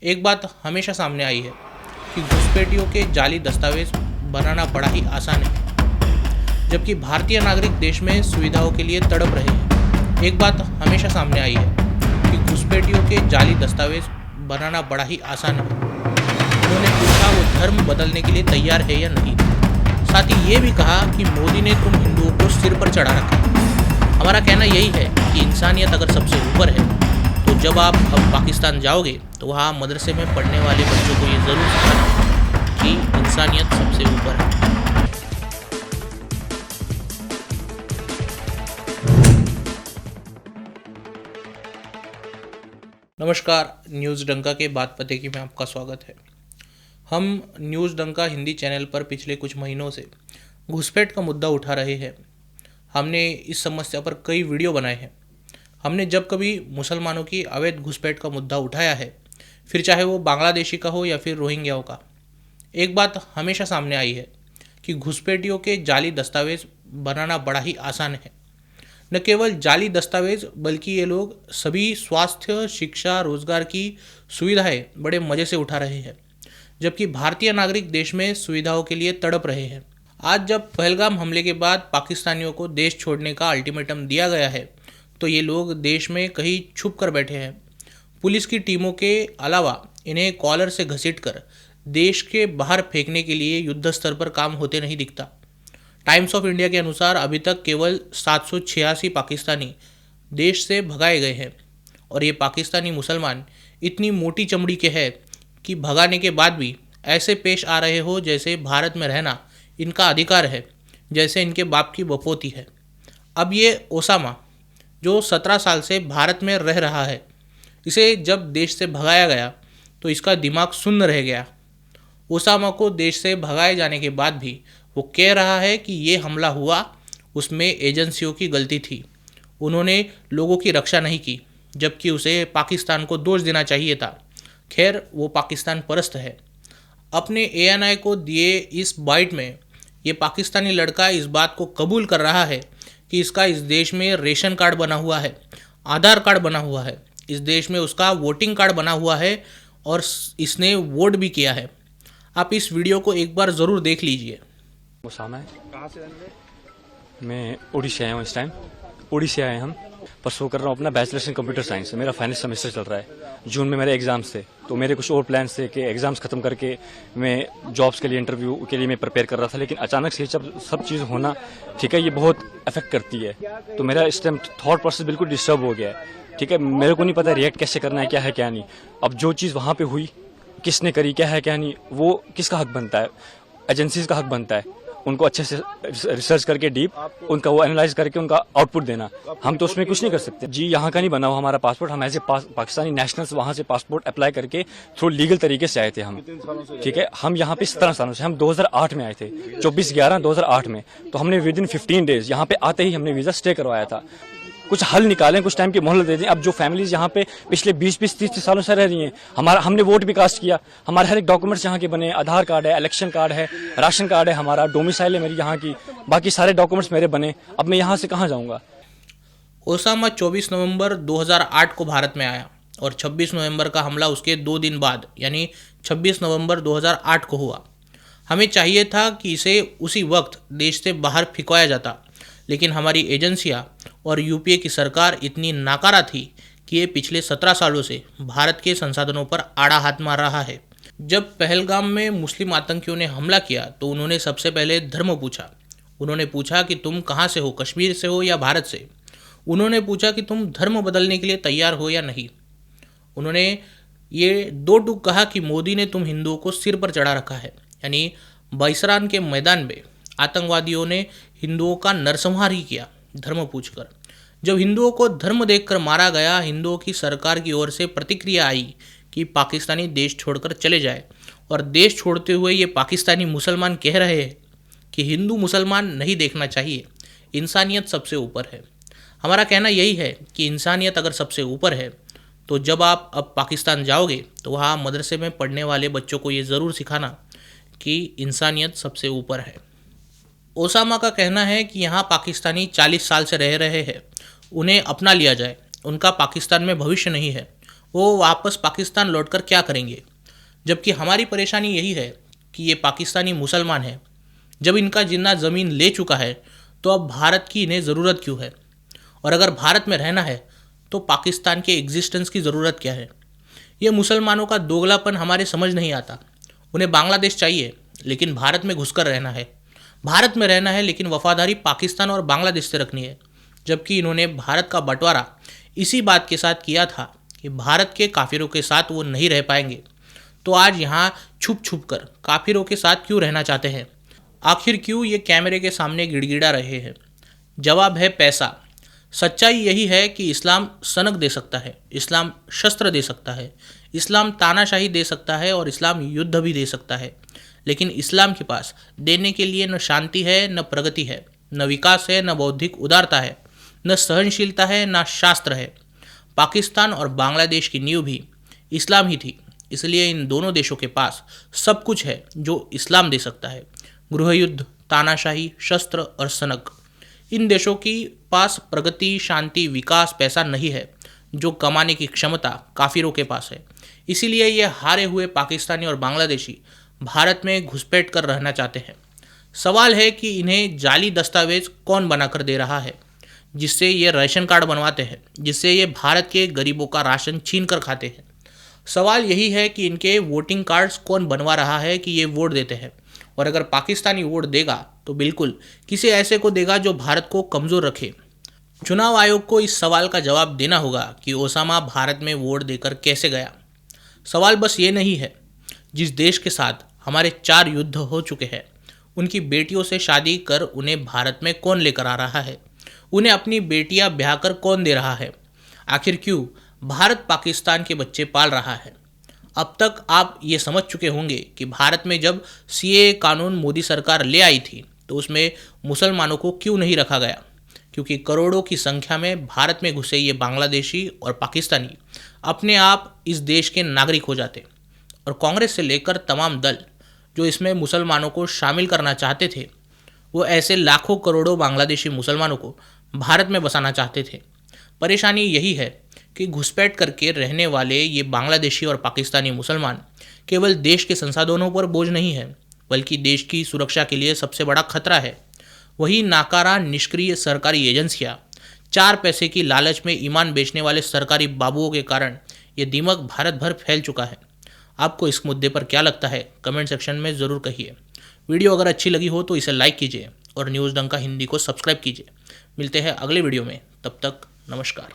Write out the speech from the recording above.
एक बात हमेशा सामने आई है कि घुसपैठियों के जाली दस्तावेज बनाना बड़ा ही आसान है, जबकि भारतीय नागरिक देश में सुविधाओं के लिए तड़प रहे हैं। एक बात हमेशा सामने आई है कि घुसपैठियों के जाली दस्तावेज बनाना बड़ा ही आसान है। उन्होंने पूछा वो धर्म बदलने के लिए तैयार है या नहीं। साथ ही ये भी कहा कि मोदी ने तुम हिंदुओं को सिर पर चढ़ा रखा है। हमारा कहना यही है कि इंसानियत अगर सबसे ऊपर है तो जब आप अब पाकिस्तान जाओगे तो वहाँ मदरसे में पढ़ने वाले बच्चों को ये ज़रूर सिखाना कि इंसानियत सबसे ऊपर है। नमस्कार, न्यूज़ डंका के बात पते की में आपका स्वागत है। हम न्यूज़ डंका हिंदी चैनल पर पिछले कुछ महीनों से घुसपैठ का मुद्दा उठा रहे हैं। हमने इस समस्या पर कई वीडियो बनाए हैं। हमने जब कभी मुसलमानों की अवैध घुसपैठ का मुद्दा उठाया है, फिर चाहे वो बांग्लादेशी का हो या फिर रोहिंग्याओं का, एक बात हमेशा सामने आई है कि घुसपैठियों के जाली दस्तावेज बनाना बड़ा ही आसान है। न केवल जाली दस्तावेज बल्कि ये लोग सभी स्वास्थ्य, शिक्षा, रोजगार की सुविधाएं बड़े मज़े से उठा रहे हैं, जबकि भारतीय नागरिक देश में सुविधाओं के लिए तड़प रहे हैं। आज जब पहलगाम हमले के बाद पाकिस्तानियों को देश छोड़ने का अल्टीमेटम दिया गया है तो ये लोग देश में कहीं छुप कर बैठे हैं। पुलिस की टीमों के अलावा इन्हें कॉलर से घसीटकर देश के बाहर फेंकने के लिए युद्ध स्तर पर काम होते नहीं दिखता। टाइम्स ऑफ इंडिया के अनुसार अभी तक केवल 786 पाकिस्तानी देश से भगाए गए हैं और ये पाकिस्तानी मुसलमान इतनी मोटी चमड़ी के हैं कि भगाने के बाद भी ऐसे पेश आ रहे हो जैसे भारत में रहना इनका अधिकार है, जैसे इनके बाप की बपोती है। अब ये ओसामा जो 17 साल से भारत में रह रहा है, इसे जब देश से भगाया गया तो इसका दिमाग सुन्न रह गया। ओसामा को देश से भगाए जाने के बाद भी वो कह रहा है कि ये हमला हुआ उसमें एजेंसियों की गलती थी, उन्होंने लोगों की रक्षा नहीं की, जबकि उसे पाकिस्तान को दोष देना चाहिए था। खैर, वो पाकिस्तान परस्त है। अपने ANI को दिए इस बाइट में ये पाकिस्तानी लड़का इस बात को कबूल कर रहा है कि इसका इस देश में रेशन कार्ड बना हुआ है, आधार कार्ड बना हुआ है, इस देश में उसका वोटिंग कार्ड बना हुआ है और इसने वोट भी किया है। आप इस वीडियो को एक बार ज़रूर देख लीजिए। ओसामा है। कहाँ से रहेंगे? मैं उड़ीसा आया हूँ इस टाइम। उड़ीसा आए हम। परसों कर रहा हूँ अपना बैचलर्स इन कंप्यूटर साइंस। मेरा फाइनल सेमेस्टर चल रहा है। जून में मेरे एग्जाम्स थे, तो मेरे कुछ और प्लान्स थे कि एग्जाम्स खत्म करके मैं जॉब्स के लिए, इंटरव्यू के लिए मैं प्रिपेयर कर रहा था। लेकिन अचानक से जब सब चीज़ होना, ठीक है, ये बहुत अफेक्ट करती है। तो मेरा इस टाइम थॉट प्रोसेस बिल्कुल डिस्टर्ब हो गया है। ठीक है, मेरे को नहीं पता रिएक्ट कैसे करना है, क्या है क्या नहीं। अब जो चीज़ वहाँ पे हुई, किसने करी, क्या है क्या नहीं, वो किसका हक बनता है? एजेंसीज का हक बनता है उनको अच्छे से रिसर्च करके डीप उनका वो एनालाइज करके उनका आउटपुट देना। हम तो उसमें कुछ नहीं कर सकते जी। यहाँ का नहीं बना हुआ हमारा पासपोर्ट। हम एज ए पाकिस्तानी नेशनल्स वहाँ से पासपोर्ट अप्लाई करके थ्रू लीगल तरीके से आए थे हम। ठीक है, हम यहाँ पे 17 सालों से, हम 2008 में आए थे, 24/11/2008 में। तो हमने विद इन 15 डेज यहाँ पे आते ही हमने वीजा स्टे करवाया था। कुछ हल निकालें, कुछ टाइम की मोहलत दे दें। अब जो फैमिलीज यहाँ पे पिछले 20-30 सालों से रह रही हैं, हमने वोट भी कास्ट किया, हमारे हर एक डॉक्यूमेंट्स यहाँ के बने, आधार कार्ड है, इलेक्शन कार्ड है, राशन कार्ड है, हमारा डोमिसाइल है मेरी यहाँ की, बाकी सारे डॉक्यूमेंट्स मेरे बने। अब मैं यहाँ से कहाँ जाऊँगा? ओसामा 24 नवंबर 2008 को भारत में आया और 26 नवंबर का हमला उसके 2 दिन बाद यानी 26 नवंबर 2008 को हुआ। हमें चाहिए था कि इसे उसी वक्त देश से बाहर फिकवाया जाता, लेकिन हमारी एजेंसियां और UPA की सरकार इतनी नाकारा थी कि ये पिछले 17 सालों से भारत के संसाधनों पर आड़ा हाथ मार रहा है। जब पहलगाम में मुस्लिम आतंकियों ने हमला किया तो उन्होंने सबसे पहले धर्म पूछा। उन्होंने पूछा कि तुम कहाँ से हो, कश्मीर से हो या भारत से। उन्होंने पूछा कि तुम धर्म बदलने के लिए तैयार हो या नहीं। उन्होंने ये दो टूक कहा कि मोदी ने तुम हिंदुओं को सिर पर चढ़ा रखा है, यानी बैसरान के मैदान में आतंकवादियों ने हिंदुओं का नरसंहार ही किया धर्म पूछकर। जब हिंदुओं को धर्म देखकर मारा गया, हिंदुओं की सरकार की ओर से प्रतिक्रिया आई कि पाकिस्तानी देश छोड़कर चले जाए, और देश छोड़ते हुए ये पाकिस्तानी मुसलमान कह रहे हैं कि हिंदू मुसलमान नहीं देखना चाहिए, इंसानियत सबसे ऊपर है। हमारा कहना यही है कि इंसानियत अगर सबसे ऊपर है तो जब आप अब पाकिस्तान जाओगे तो वहाँ मदरसे में पढ़ने वाले बच्चों को ये ज़रूर सिखाना कि इंसानियत सबसे ऊपर है। ओसामा का कहना है कि यहाँ पाकिस्तानी 40 साल से रह रहे हैं, उन्हें अपना लिया जाए, उनका पाकिस्तान में भविष्य नहीं है, वो वापस पाकिस्तान लौटकर क्या करेंगे। जबकि हमारी परेशानी यही है कि ये पाकिस्तानी मुसलमान हैं। जब इनका जिन्ना ज़मीन ले चुका है तो अब भारत की इन्हें ज़रूरत क्यों है, और अगर भारत में रहना है तो पाकिस्तान के एग्जिस्टेंस की ज़रूरत क्या है। ये मुसलमानों का दोगलापन हमारे समझ नहीं आता। उन्हें बांग्लादेश चाहिए लेकिन भारत में घुसकर रहना है, भारत में रहना है लेकिन वफादारी पाकिस्तान और बांग्लादेश से रखनी है। जबकि इन्होंने भारत का बंटवारा इसी बात के साथ किया था कि भारत के काफिरों के साथ वो नहीं रह पाएंगे, तो आज यहाँ छुप छुप कर काफिरों के साथ क्यों रहना चाहते हैं। आखिर क्यों ये कैमरे के सामने गिड़गिड़ा रहे हैं। जवाब है पैसा। सच्चाई यही है कि इस्लाम सनक दे सकता है, इस्लाम शस्त्र दे सकता है, इस्लाम तानाशाही दे सकता है और इस्लाम युद्ध भी दे सकता है। लेकिन इस्लाम के पास देने के लिए न शांति है, न प्रगति है, न विकास है, न बौद्धिक उदारता है, न सहनशीलता है, न शास्त्र है। पाकिस्तान और बांग्लादेश की नींव भी इस्लाम ही थी, इसलिए इन दोनों देशों के पास सब कुछ है जो इस्लाम दे सकता है। गृहयुद्ध, तानाशाही, शस्त्र और सनक। इन देशों की पास प्रगति, शांति, विकास, पैसा नहीं है जो कमाने की क्षमता काफिरों के पास है। इसीलिए ये हारे हुए पाकिस्तानी और बांग्लादेशी भारत में घुसपैठ कर रहना चाहते हैं। सवाल है कि इन्हें जाली दस्तावेज कौन बनाकर दे रहा है, जिससे ये राशन कार्ड बनवाते हैं, जिससे ये भारत के गरीबों का राशन छीन कर खाते हैं। सवाल यही है कि इनके वोटिंग कार्ड्स कौन बनवा रहा है कि ये वोट देते हैं। और अगर पाकिस्तानी वोट देगा तो बिल्कुल किसी ऐसे को देगा जो भारत को कमज़ोर रखे। चुनाव आयोग को इस सवाल का जवाब देना होगा कि ओसामा भारत में वोट देकर कैसे गया। सवाल बस ये नहीं है, जिस देश के साथ हमारे 4 युद्ध हो चुके हैं, उनकी बेटियों से शादी कर उन्हें भारत में कौन लेकर आ रहा है, उन्हें अपनी बेटियां ब्याह कर कौन दे रहा है। आखिर क्यों भारत पाकिस्तान के बच्चे पाल रहा है। अब तक आप ये समझ चुके होंगे कि भारत में जब सीएए कानून मोदी सरकार ले आई थी तो उसमें मुसलमानों को क्यों नहीं रखा गया, क्योंकि करोड़ों की संख्या में भारत में घुसे ये बांग्लादेशी और पाकिस्तानी अपने आप इस देश के नागरिक हो जाते। और कांग्रेस से लेकर तमाम दल जो इसमें मुसलमानों को शामिल करना चाहते थे, वो ऐसे लाखों करोड़ों बांग्लादेशी मुसलमानों को भारत में बसाना चाहते थे। परेशानी यही है कि घुसपैठ करके रहने वाले ये बांग्लादेशी और पाकिस्तानी मुसलमान केवल देश के संसाधनों पर बोझ नहीं है, बल्कि देश की सुरक्षा के लिए सबसे बड़ा खतरा है। वही नाकारा निष्क्रिय सरकारी एजेंसियां, 4 पैसे की लालच में ईमान बेचने वाले सरकारी बाबुओं के कारण ये दिमाग भारत भर फैल चुका है। आपको इस मुद्दे पर क्या लगता है, कमेंट सेक्शन में ज़रूर कहिए। वीडियो अगर अच्छी लगी हो तो इसे लाइक कीजिए और न्यूज़ डंका हिंदी को सब्सक्राइब कीजिए। मिलते हैं अगले वीडियो में, तब तक नमस्कार।